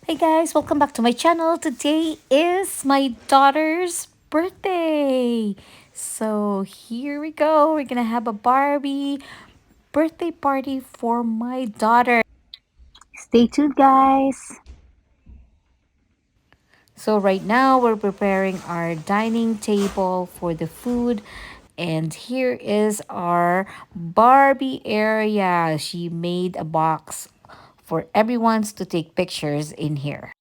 Hey guys, welcome back to my channel. Today is my daughter's birthday. So here we go. We're gonna have a Barbie birthday party for my daughter. Stay tuned, guys. So right now we're preparing our dining table for the food. And here is our Barbie area. She made a box for everyone to take pictures in here.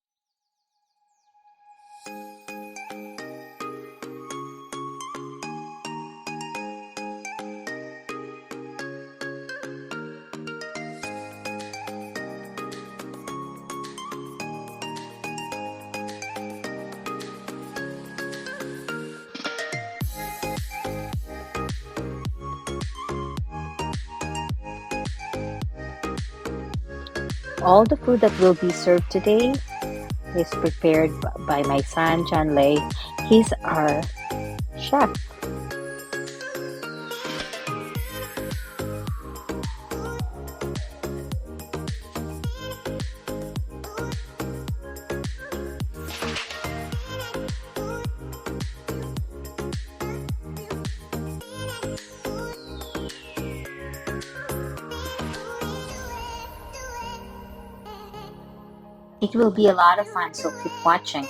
All the food that will be served today is prepared by my son, John Lay. He's our chef. It will be a lot of fun, so keep watching.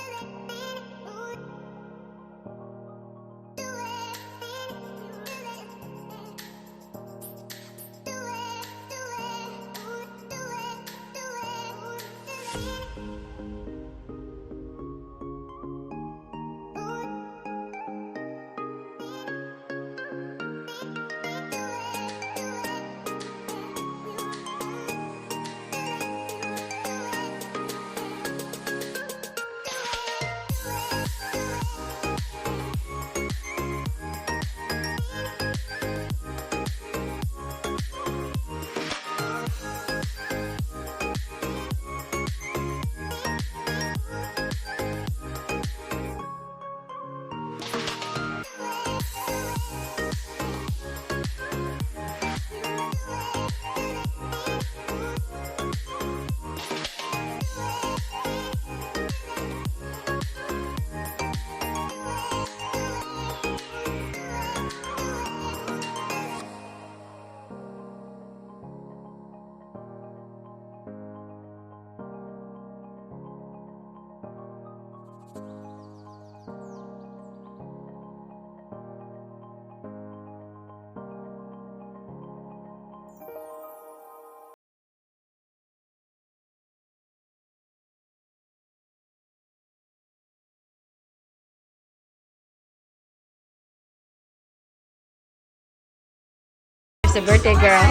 It's a birthday girl.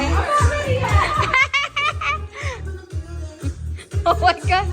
Oh my god.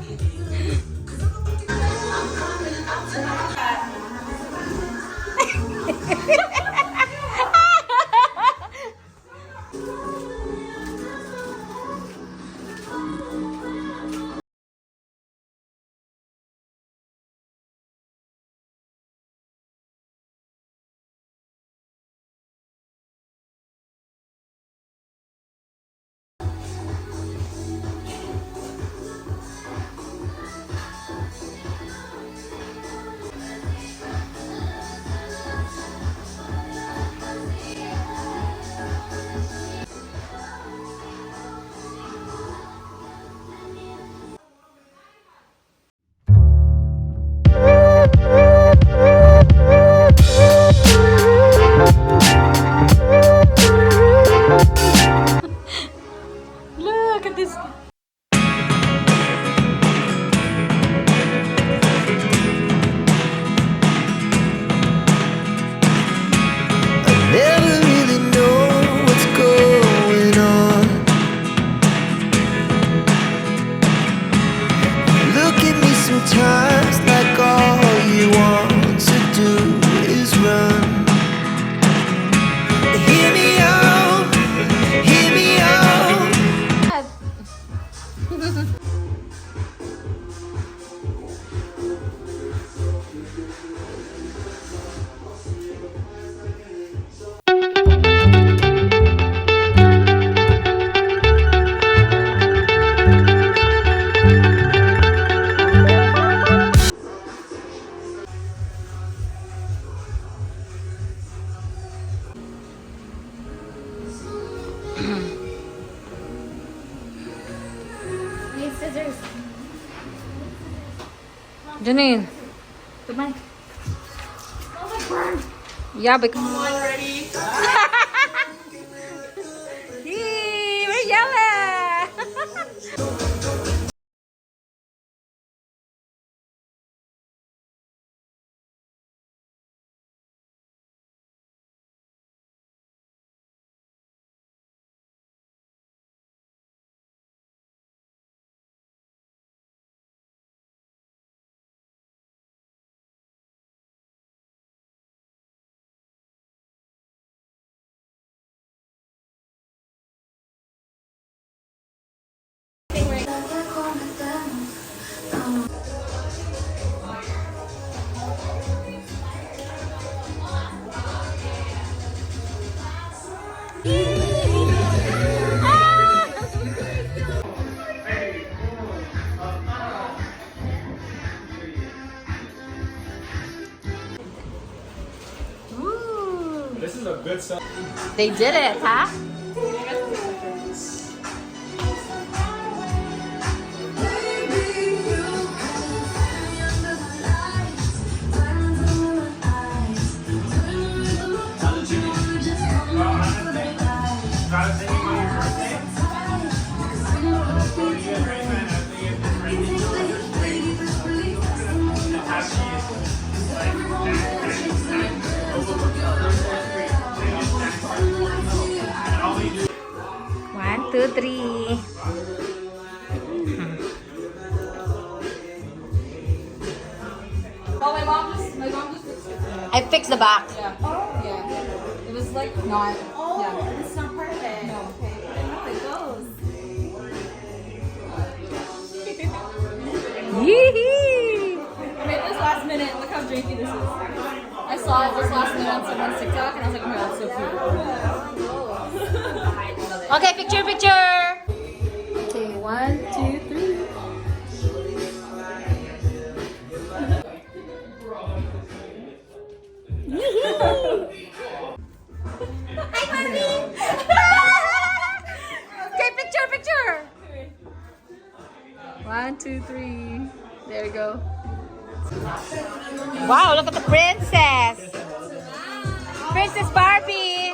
Look at this. Never really know what's going on. Look at me sometimes like all you want to do is run. Hear me out, hear me out. scissors. Janine. The mic. Oh, my burn. Yeah, because. Come on, ready? Yee, we're yelling. This is a good song. They did it, huh? One, two, three. Oh, my mom just fixed it. I fixed the back. Yeah. Oh, yeah. It was like not. Oh, Yeah. it's not perfect. No. Okay. I know it goes. Yee! I made this last minute. Look how janky this is. I saw it this last minute on someone's TikTok, and I was like, oh my god, it's so cute. Okay, picture, picture. Okay, 1, 2, 3. Hi, Barbie. Okay, picture, picture. 1, 2, 3. There you go. Wow, look at the princess. Princess Barbie.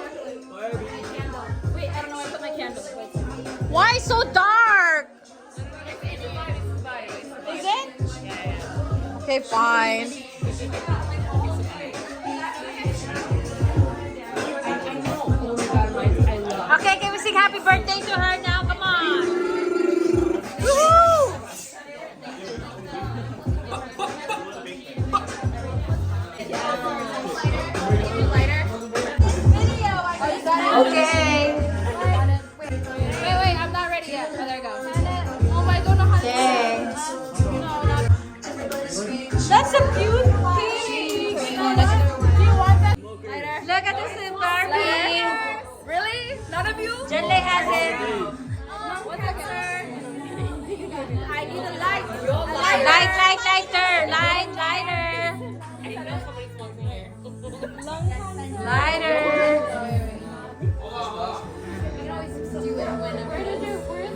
Wait, I don't know where I put my candle. Why so dark? Is it? Okay, fine. Okay, can we sing happy birthday to her now? Come on. Woo! Okay. Wait, I'm not ready yet. Oh, there it goes. Oh my, I don't know how to do it. That's a cute cake. Do you want that? Lighter. Look at this Barbie. Really? None of you? Jenley has it. 1 second. I need a light. Lighter. Lighter.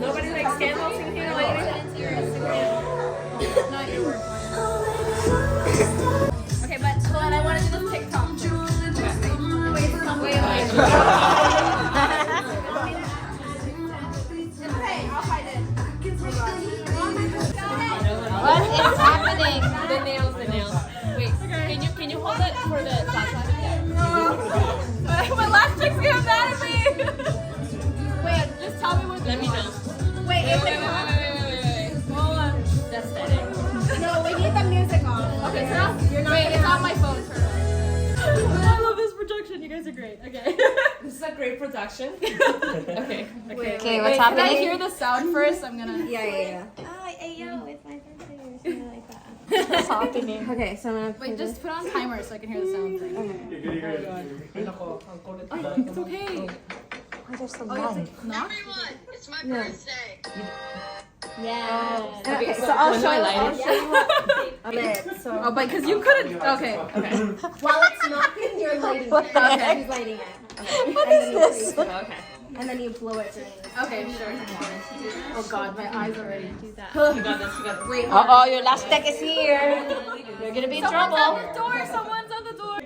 Nobody likes candles in here, lady? Okay, but hold on, I want to do this TikTok. Wait. Okay, I'll hide it. What is happening? The nails. Wait, can you hold it for the flashlight? My last chick's gonna mad at me. Wait, just tell me what. Let me know. Wait. Hold on. That's setting. No, we need the music on. Okay, turn off. Wait, it's on my phone. Turn off. I love this production. You guys are great. Okay. This is a great production. Okay. Okay, what's Can I happening? hear the sound first? I'm gonna. Yeah. Oh, hey, yo, it's my birthday or something like that. What's happening? Okay, so I'm gonna Wait, just put on timer so I can hear the sound. It's okay. Why there's so loud? Everyone, it's my birthday. Yes. Okay, so I'll show you what a bit. So Oh, but because you couldn't. Okay. while it's knocking, you're lighting it. Okay. He's lighting it. What is this? Okay. and then you blow it during this. Okay, sure. Oh God, my eyes already. Do that. You got this. Wait. Oh, your last deck is here. You're gonna be in trouble. Someone's at the door.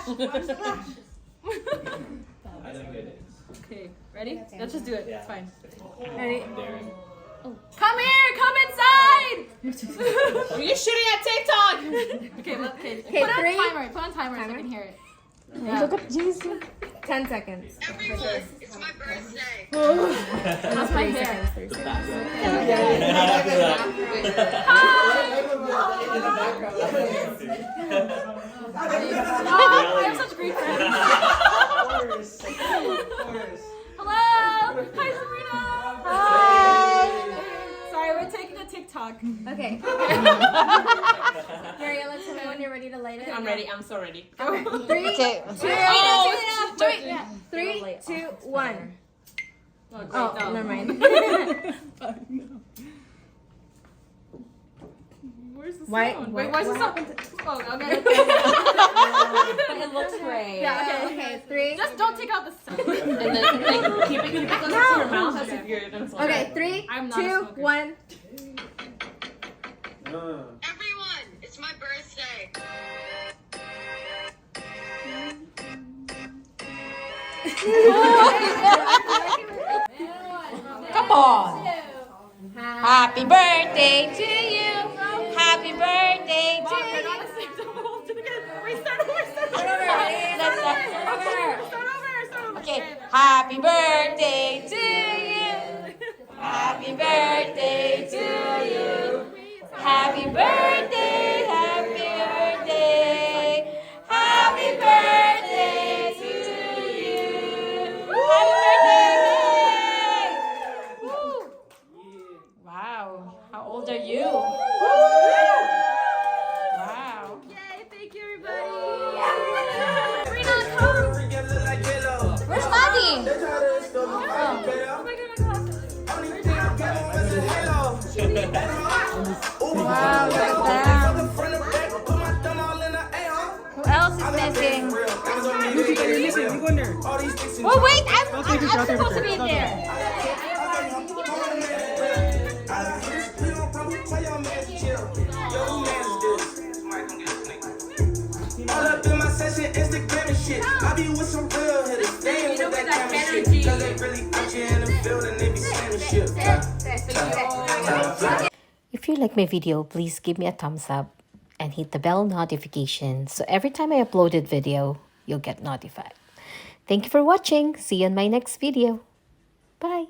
Someone's at the door. I don't get it. Okay, ready? Let's just do it. It's fine. Ready? Come here. Come inside. Are you shooting at TikTok? Okay. Put on timer. Put on timer so I can hear it. Look at Jesus. 10 seconds. Everyone, it's my birthday. That's my hair. I have such great friends. Hello. Hi, Sabrina. Hi. Sorry, we're taking a TikTok. Okay. Mariella, tell me when you're ready to light it. I'm ready. I'm so ready. Okay. 3, 2, Okay. 3, 2, 1. Oh, Oh, never mind. Where's the Why- sound? why- Wait, why's the what sound? Oh, okay. But it looks great. Yeah, Okay, 3. Just don't take out the sound. And then like, keep it close to your mouth as if you're gonna smoke. Okay, 3, I'm not a 2, smoker. 1. Everyone, it's my birthday. Come on. Happy birthday to you. Happy birthday to We're you. not a sing the whole thing again. Wait, start over. Okay. Happy birthday to you. Happy birthday to you. Happy birthday. Happy birthday. Happy birthday to you. Happy birthday. Woo. Wow. How old are you? Wow. Yay, thank you, everybody. Sabrina, come. Where's Maddie? Oh my God, my glasses. Wow, look at that. Who else is missing? Oh wait, I'm supposed to be in there. All up in my session, Instagram and shit. I be with some real hitters. They ain't with that kind of shit. Cause they really out here in the field and they be saying shit. If you like my video, please give me a thumbs up and hit the bell notification so every time I upload a video, you'll get notified. Thank you for watching. See you in my next video. Bye.